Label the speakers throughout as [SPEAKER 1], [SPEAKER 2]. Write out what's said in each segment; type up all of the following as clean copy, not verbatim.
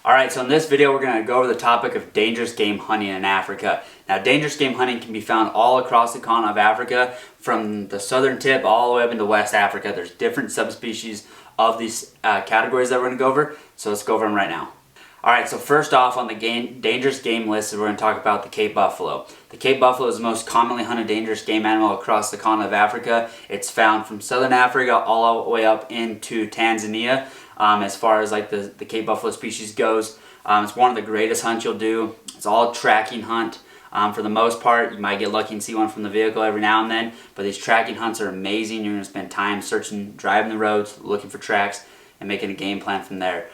[SPEAKER 1] Alright, so in this video we're going to go over the topic of dangerous game hunting in Africa. Now, dangerous game hunting can be found all across the continent of Africa, from the southern tip all the way up into West Africa. There's different subspecies of these categories that we're going to go over, so let's go over them right now. Alright, so first off on the dangerous game list, we're going to talk about the Cape buffalo. The Cape buffalo is the most commonly hunted dangerous game animal across the continent of Africa. It's found from southern Africa all the way up into Tanzania. As far as like the Cape buffalo species goes, it's one of the greatest hunts you'll do. It's all a tracking hunt. For the most part, you might get lucky and see one from the vehicle every now and then, but these tracking hunts are amazing. You're going to spend time searching, driving the roads, looking for tracks, and making a game plan from there.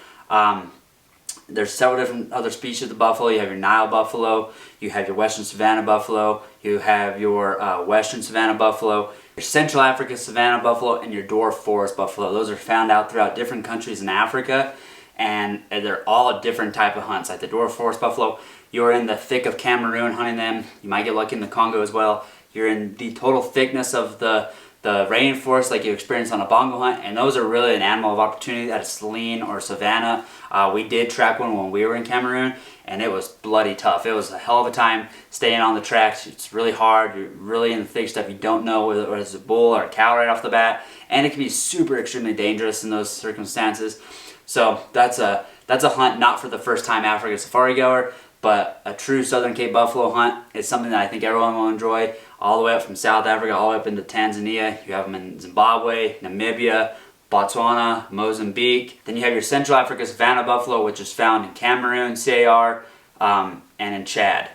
[SPEAKER 1] There's several different other species of the buffalo. You have your Nile buffalo, you have your Western Savannah buffalo, you have your Western Savannah buffalo, your Central Africa Savannah buffalo, and your dwarf forest buffalo. Those are found out throughout different countries in Africa, and they're all a different type of hunts. Like the dwarf forest buffalo, you're in the thick of Cameroon hunting them. You might get lucky in the Congo as well. You're in the total thickness of the rainforest like you experience on a bongo hunt, and those are really an animal of opportunity at a saline or savanna. We did track one when we were in Cameroon, and it was bloody tough. It was a hell of a time staying on the tracks. It's really hard. You're really in the thick stuff. You don't know whether it's a bull or a cow right off the bat, and it can be super extremely dangerous in those circumstances. So that's a hunt not for the first time Africa safari goer, but a true southern Cape buffalo hunt is something that I think everyone will enjoy. All the way up from South Africa, all the way up into Tanzania. You have them in Zimbabwe, Namibia, Botswana, Mozambique. Then you have your Central Africa Savannah buffalo, which is found in Cameroon, CAR, and in Chad.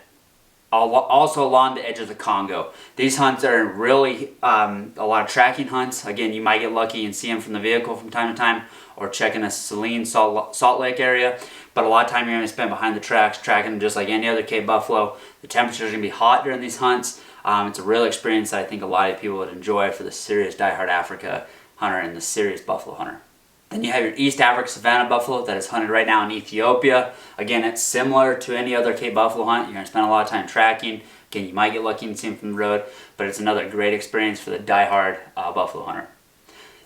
[SPEAKER 1] Also along the edge of the Congo. These hunts are really a lot of tracking hunts. Again, you might get lucky and see them from the vehicle from time to time, or checking a saline salt lake area. But a lot of time you're going to spend behind the tracks tracking them just like any other Cape buffalo. The temperatures are going to be hot during these hunts. It's a real experience that I think a lot of people would enjoy for the serious diehard Africa hunter and the serious buffalo hunter. Then you have your East Africa Savannah buffalo that is hunted right now in Ethiopia. Again, it's similar to any other Cape buffalo hunt. You're going to spend a lot of time tracking. Again, you might get lucky and see them from the road, but it's another great experience for the diehard buffalo hunter.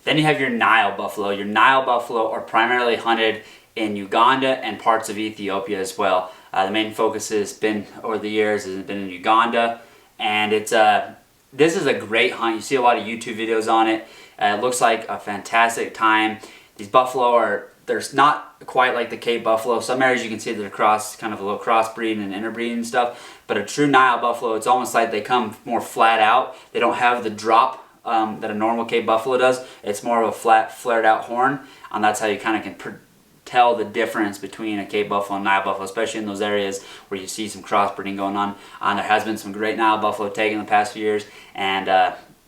[SPEAKER 1] Then you have your Nile buffalo. Your Nile buffalo are primarily hunted in Uganda and parts of Ethiopia as well. The main focus has been over the years has been in Uganda. And this is a great hunt. You see a lot of YouTube videos on it. It looks like a fantastic time. These buffalo they're not quite like the Cape buffalo. Some areas you can see they're kind of a little crossbreeding and interbreeding and stuff. But a true Nile buffalo, it's almost like they come more flat out. They don't have the drop that a normal Cape buffalo does. It's more of a flat, flared out horn. And that's how you kind of can tell the difference between a Cape buffalo and Nile buffalo, especially in those areas where you see some crossbreeding going on. There has been some great Nile buffalo taken in the past few years, and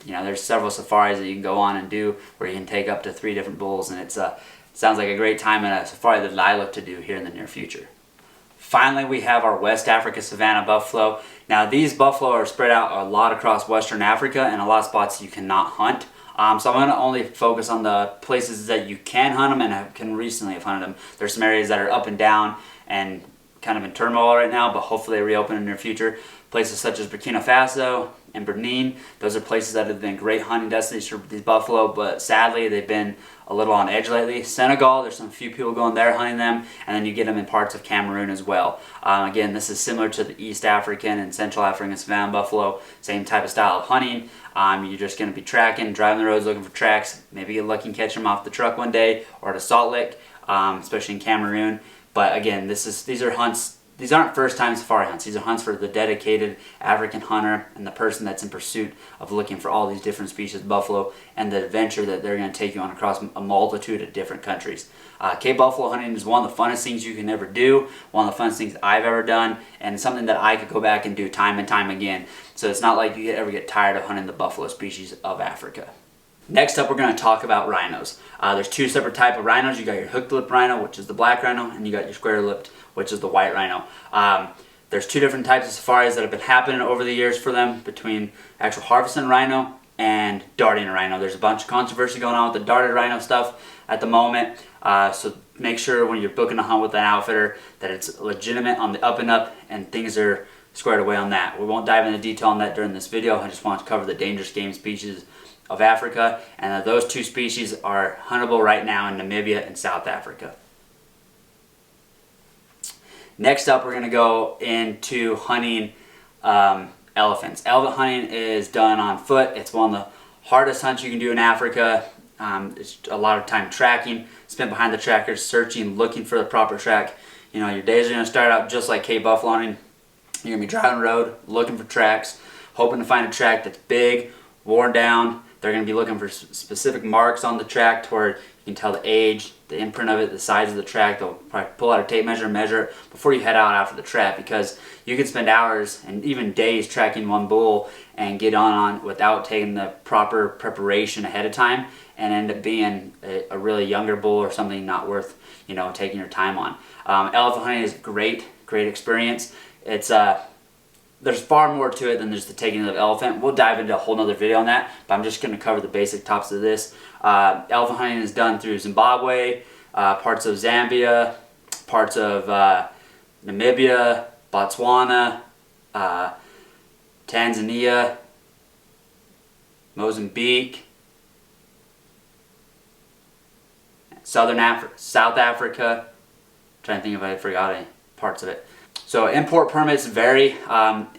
[SPEAKER 1] there's several safaris that you can go on and do where you can take up to 3 different bulls, and it sounds like a great time in a safari that I look to do here in the near future. Finally, we have our West Africa Savannah buffalo. Now, these buffalo are spread out a lot across Western Africa, and a lot of spots you cannot hunt. So I'm going to only focus on the places that you can hunt them and can recently have hunted them. There's some areas that are up and down and kind of in turmoil right now, but hopefully they reopen in the near future. Places such as Burkina Faso and Benin, those are places that have been great hunting destinations for these buffalo, but sadly they've been a little on edge lately. Senegal, there's some few people going there hunting them, and then you get them in parts of Cameroon as well. Again, this is similar to the East African and Central African Savannah buffalo, same type of style of hunting. You're just going to be tracking, driving the roads looking for tracks, maybe get lucky and catch them off the truck one day or at a salt lick, especially in Cameroon. But again, these are hunts. These aren't first-time safari hunts. These are hunts for the dedicated African hunter and the person that's in pursuit of looking for all these different species of buffalo and the adventure that they're going to take you on across a multitude of different countries. Cape buffalo hunting is one of the funnest things you can ever do, one of the funnest things I've ever done, and something that I could go back and do time and time again. So it's not like you ever get tired of hunting the buffalo species of Africa. Next up, we're going to talk about rhinos. There's 2 separate types of rhinos. You got your hooked-lipped rhino, which is the black rhino, and you got your square-lipped, which is the white rhino. There's 2 different types of safaris that have been happening over the years for them, between actual harvesting rhino and darting a rhino. There's a bunch of controversy going on with the darted rhino stuff at the moment. So make sure when you're booking a hunt with an outfitter that it's legitimate on the up and up and things are squared away on that. We won't dive into detail on that during this video. I just want to cover the dangerous game species of Africa, and those 2 species are huntable right now in Namibia and South Africa. Next up, we're going to go into hunting elephants. Elephant hunting is done on foot. It's one of the hardest hunts you can do in Africa. It's a lot of time tracking, spent behind the trackers, searching, looking for the proper track. You know, your days are going to start out just like Cape buffalo hunting. You're going to be driving the road, looking for tracks, hoping to find a track that's big, worn down. They're going to be looking for specific marks on the track to where you can tell the age, the imprint of it, the size of the track. They'll probably pull out a tape measure and measure it before you head out after the trap, because you can spend hours and even days tracking one bull and get on without taking the proper preparation ahead of time and end up being a really younger bull or something not worth, you know, taking your time on. Elephant hunting is a great experience. It's there's far more to it than just the taking of the elephant. We'll dive into a whole nother video on that, but I'm just going to cover the basic tops of this. Elephant hunting is done through Zimbabwe, parts of Zambia, parts of Namibia, Botswana, Tanzania, Mozambique, South Africa. I'm trying to think if I forgot any parts of it. So import permits vary.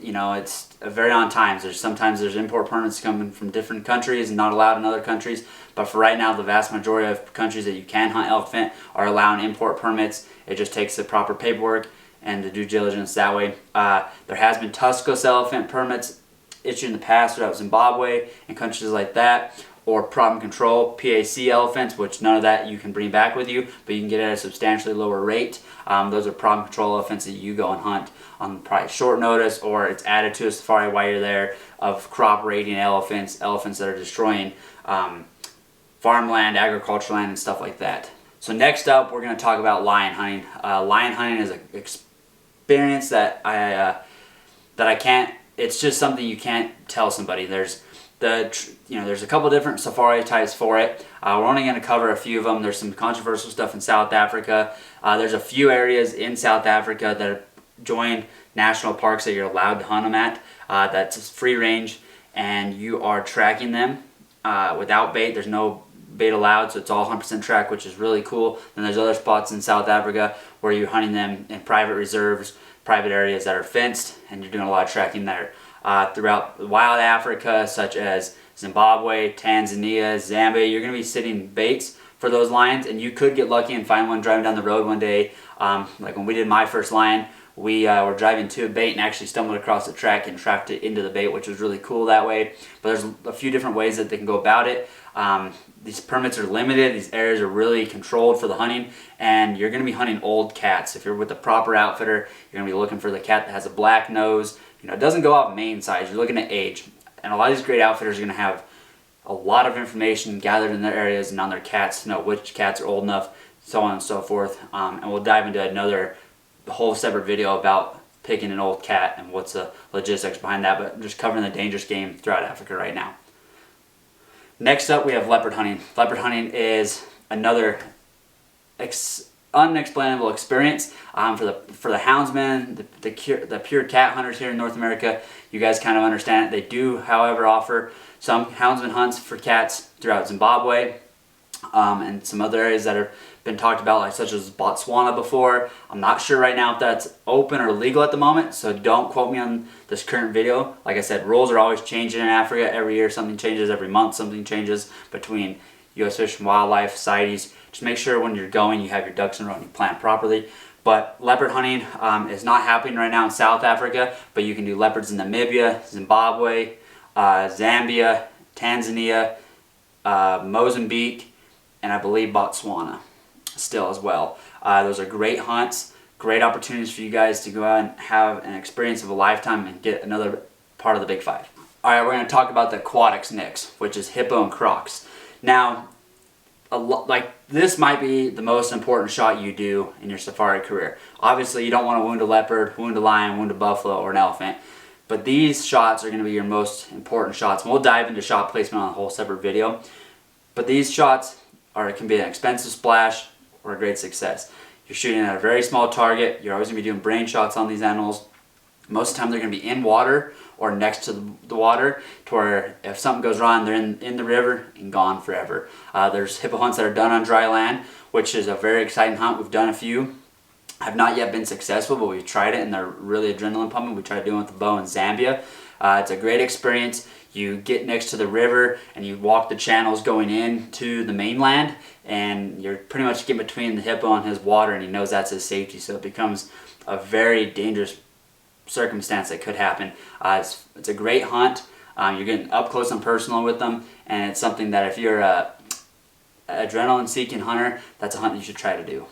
[SPEAKER 1] You know, it's vary on times. Sometimes there's import permits coming from different countries and not allowed in other countries. But for right now, the vast majority of countries that you can hunt elephant are allowing import permits. It just takes the proper paperwork and the due diligence that way. There has been tuskless elephant permits issued in the past throughout Zimbabwe and countries like that, or problem control PAC elephants, which none of that you can bring back with you, but you can get it at a substantially lower rate. Those are problem control elephants that you go and hunt on probably short notice, or it's added to a safari while you're there, of crop raiding elephants that are destroying farmland, agricultural land, and stuff like that. So next up, we're going to talk about lion hunting. Lion hunting is an experience that I can't. It's just something you can't tell somebody. There's a couple different safari types for it. We're only going to cover a few of them. There's some controversial stuff in South Africa. There's a few areas in South Africa that have joined national parks that you're allowed to hunt them at. That's free range, and you are tracking them without bait. There's no bait allowed, so it's all 100% track, which is really cool. Then there's other spots in South Africa where you're hunting them in private reserves, private areas that are fenced, and you're doing a lot of tracking there. Throughout wild Africa, such as Zimbabwe, Tanzania, Zambia, you're going to be sitting baits for those lions, and you could get lucky and find one driving down the road one day. Like when we did my first lion, we were driving to a bait and actually stumbled across the track and tracked it into the bait, which was really cool that way. But there's a few different ways that they can go about it. These permits are limited. These areas are really controlled for the hunting, and you're going to be hunting old cats. If you're with the proper outfitter, you're going to be looking for the cat that has a black nose. You know, it doesn't go off main size. You're looking at age. And a lot of these great outfitters are going to have a lot of information gathered in their areas and on their cats to know which cats are old enough, so on and so forth. And we'll dive into another whole separate video about picking an old cat and what's the logistics behind that, but I'm just covering the dangerous game throughout Africa right now. Next up, we have leopard hunting. Leopard hunting is another unexplainable experience for the houndsmen, the pure cat hunters here in North America. You guys kind of understand it. They do, however, offer some houndsman hunts for cats throughout Zimbabwe and some other areas that have been talked about, like such as Botswana before. I'm not sure right now if that's open or legal at the moment, so don't quote me on this current video. Like I said, rules are always changing in Africa. Every year something changes, every month something changes between U.S. Fish and Wildlife societies. Just make sure when you're going you have your ducks in a row and you plan properly. But leopard hunting is not happening right now in South Africa, but you can do leopards in Namibia, Zimbabwe, Zambia, Tanzania, Mozambique, and I believe Botswana still as well. Those are great hunts, great opportunities for you guys to go out and have an experience of a lifetime and get another part of the Big Five. Alright, we're going to talk about the aquatics next, which is hippo and crocs. Now, this might be the most important shot you do in your safari career. Obviously, you don't want to wound a leopard, wound a lion, wound a buffalo, or an elephant. But these shots are going to be your most important shots. And we'll dive into shot placement on a whole separate video. But these shots can be an expensive splash or a great success. You're shooting at a very small target. You're always going to be doing brain shots on these animals. Most of the time they're going to be in water or next to the water, to where if something goes wrong, they're in the river and gone forever. There's hippo hunts that are done on dry land, which is a very exciting hunt. We've done a few. have not yet been successful, but we've tried it and they're really adrenaline pumping. We tried doing it with the bow in Zambia. It's a great experience. You get next to the river and you walk the channels going into the mainland, and you're pretty much getting between the hippo and his water, and he knows that's his safety, so it becomes a very dangerous circumstance that could happen. It's a great hunt. You're getting up close and personal with them, and it's something that if you're a adrenaline seeking hunter, that's a hunt you should try to do.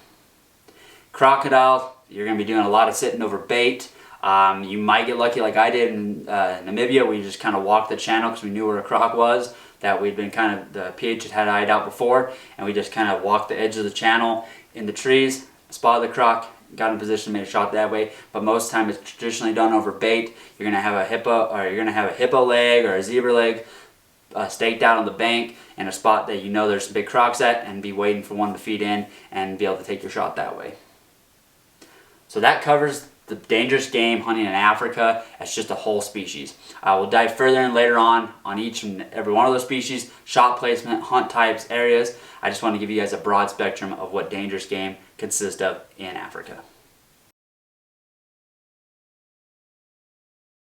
[SPEAKER 1] Crocodile, you're going to be doing a lot of sitting over bait. You might get lucky like I did in Namibia. We just kind of walked the channel because we knew where a croc was, that we'd been kind of, the PH had eyed out before, and we just kind of walked the edge of the channel in the trees, spotted the croc, got in position, made a shot that way. But most of the time it's traditionally done over bait. You're going to have a hippo leg or a zebra leg staked out on the bank in a spot that you know there's some big crocs at, and be waiting for one to feed in and be able to take your shot that way. So that covers the dangerous game hunting in Africa as just a whole species. We'll dive further in later on each and every one of those species, shot placement, hunt types, areas. I just want to give you guys a broad spectrum of what dangerous game consists of in Africa.